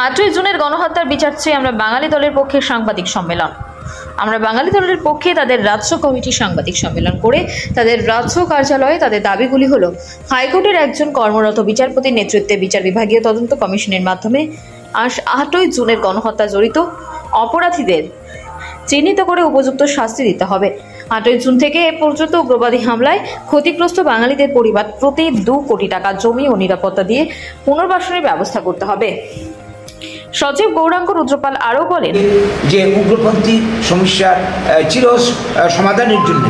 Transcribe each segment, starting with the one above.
8ই জুনের গণহত্যার বিচার চেয়ে আমরা বাঙালি দলের পক্ষে সাংবাদিক সম্মেলন। আমরা বাঙালি দলের পক্ষে তাদের রাজ্য কমিটি সাংবাদিক সম্মেলন করে তাদের রাজ্য কার্যালয়ে তাদের দাবিগুলি হলো হাইকোর্টের একজন কর্মরত বিচারপতির নেতৃত্বে বিচার বিভাগীয় তদন্ত কমিশনের মাধ্যমে 8ই জুনের গণহত্যা জড়িত অপরাধীদের চিহ্নিত করে উপযুক্ত শাস্তি দিতে হবে। 8ই জুন থেকে এ পর্যন্ত উগ্রবাদী হামলায় ক্ষতিগ্রস্ত বাঙালিদের পরিবার প্রতি 2 কোটি টাকা জমি ও নিরাপত্তা দিয়ে পুনর্বাসনের ব্যবস্থা করতে হবে। সচিব গৌরাঙ্গ রুদ্রপাল আরও বলেন যে উগ্রপন্থী সমস্যার চির সমাধানের জন্য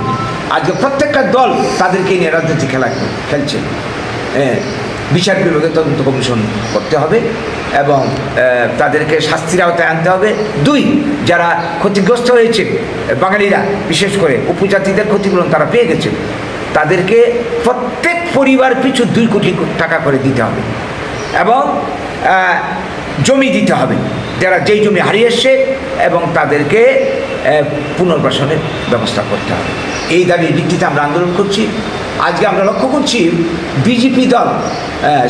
আজকে প্রত্যেকটা দল তাদেরকে নিয়ে রাজনীতি খেলছে। বিচার বিভাগের তদন্ত কমিশন করতে হবে এবং তাদেরকে শাস্তির আওতায় আনতে হবে। 2, যারা ক্ষতিগ্রস্ত হয়েছে বাঙালিরা, বিশেষ করে উপজাতিদের ক্ষতিপূরণ তারা পেয়ে গেছে, তাদেরকে প্রত্যেক পরিবার পিছু 2 কোটি টাকা করে দিতে হবে এবং জমি দিতে হবে যারা যেই জমি হারিয়ে এসছে এবং তাদেরকে পুনর্বাসনের ব্যবস্থা করতে হবে। এই দাবির ভিত্তিতে আমরা আন্দোলন করছি। আজকে আমরা লক্ষ্য করছি বিজেপি দল,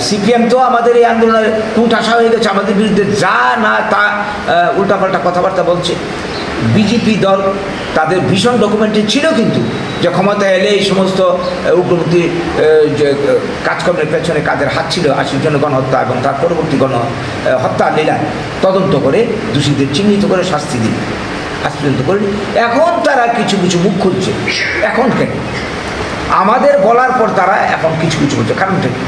সিপিএম তো আমাদের এই আন্দোলনের কুঠাসা হয়ে গেছে, আমাদের বিরুদ্ধে যা না তা উল্টাপাল্টা কথাবার্তা বলছে। বিজেপি দল তাদের ভীষণ ডকুমেন্টে ছিল কিন্তু যে ক্ষমতা এলে এই সমস্ত উগ্রপন্থী যে কাজকর্মের পেছনে কাদের হাত ছিল 80 জন গণহত্যা এবং তার পরবর্তী হত্যা লীলা তদন্ত করে দোষীদের চিহ্নিত করে শাস্তি দিন, আজ পর্যন্ত করেনি। এখন তারা কিছু কিছু মুখ খুলছে। এখন কেন আমাদের বলার পর তারা এখন কিছু কিছু বলছে? কারণটা কি?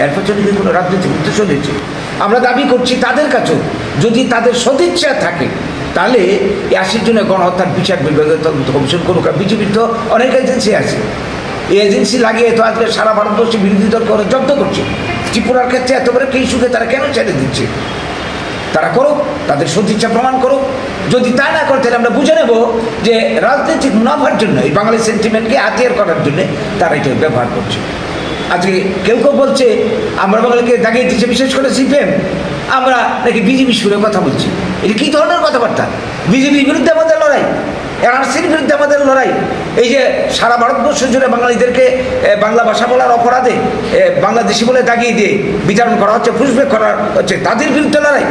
এর পেছনে যদি কোনো রাজনৈতিক উদ্দেশ্য রয়েছে? আমরা দাবি করছি তাদের কাছেও যদি তাদের সদিচ্ছা থাকে তাহলে 80 জনের গণহত্যার বিচার বিভাগের তদন্ত কমিশন কোনো, বিজেপির তো অনেক এজেন্সি আছে, এই এজেন্সি লাগিয়ে তো আজকে সারা ভারতবর্ষে বিরোধী দল করে জব্দ করছে। ত্রিপুরার ক্ষেত্রে এত বড় কেই সুখে তারা কেন ছেড়ে দিচ্ছে? তারা করুক, তাদের সদিচ্ছা প্রমাণ করুক। যদি তা না করে তাহলে আমরা বুঝে নেব যে রাজনৈতিক মুনাফার জন্য এই বাঙালি সেন্টিমেন্টকে হাতিয়ার করার জন্য তারা এটা ব্যবহার করছে। আজকে কেউ কেউ বলছে আমরা বাঙালিকে দাগিয়ে দিচ্ছে, বিশেষ করে সিপিএম, আমরা নাকি বিজেপি সুরে কথা বলছি। এটা কী ধরনের কথাবার্তা? বিজেপির বিরুদ্ধে আমাদের লড়াই, এনআরসির বিরুদ্ধে আমাদের লড়াই। এই যে সারা ভারতবর্ষ জুড়ে বাঙালিদেরকে বাংলা ভাষা বলার অপরাধে বাংলাদেশি বলে দাগিয়ে দিয়ে বিচারণ করা হচ্ছে, পুষব্যাক করা হচ্ছে, তাদের বিরুদ্ধে লড়াই।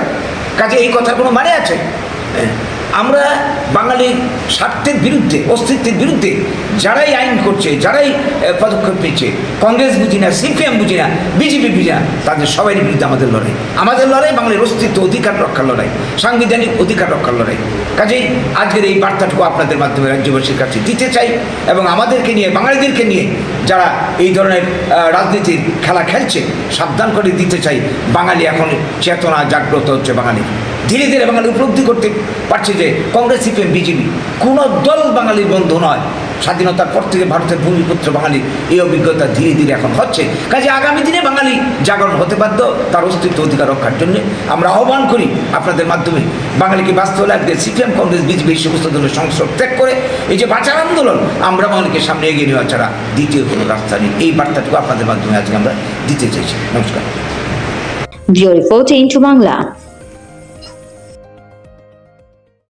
কাজে এই কথার কোনো মানে আছে? আমরা বাঙালির স্বার্থের বিরুদ্ধে, অস্তিত্বের বিরুদ্ধে যারাই আইন করছে, যারাই পদক্ষেপ নিচ্ছে, কংগ্রেস বুঝি না, সিপিএম বুঝি না, বিজেপি বুঝি না, তাদের সবাই বিরুদ্ধে আমাদের লড়াই। আমাদের লড়াই বাঙালির অস্তিত্ব, অধিকার রক্ষার লড়াই, সাংবিধানিক অধিকার রক্ষার লড়াই। কাজেই আজকের এই বার্তাটুকু আপনাদের মাধ্যমে রাজ্যবাসীর কাছে দিতে চাই এবং আমাদেরকে নিয়ে, বাঙালিদেরকে নিয়ে যারা এই ধরনের রাজনীতির খেলা খেলছে সাবধান করে দিতে চাই। বাঙালি এখন চেতনা জাগ্রত হচ্ছে, বাঙালি ধীরে ধীরে বাঙালি উপলব্ধি করতে পারছে যে কংগ্রেস, সিপিএম, বিজেপি কোনো দল বাঙালির বন্ধু নয়। স্বাধীনতার পর থেকে ভারতের ভূমিপুত্র বাঙালি এই অভিজ্ঞতা ধীরে ধীরে এখন হচ্ছে। কাজে আগামী দিনে বাঙালি জাগরণ হতে বাধ্য তার অস্তিত্ব অধিকার রক্ষার জন্য। আমরা আহ্বান করি আপনাদের মাধ্যমে বাঙালিকে বাস্তব লাগবে সিপিএম, কংগ্রেস, বিজেপি এই সমস্ত দলের সংস্রব ত্যাগ করে এই যে বাঁচার আন্দোলন, আমরা বাঙালিকে সামনে এগিয়ে নেওয়া ছাড়া দ্বিতীয় কোনো রাস্তা নেই। এই বার্তাটুকু আপনাদের মাধ্যমে আজকে আমরা দিতে চাইছি। নমস্কার। Bureau report into Bangla.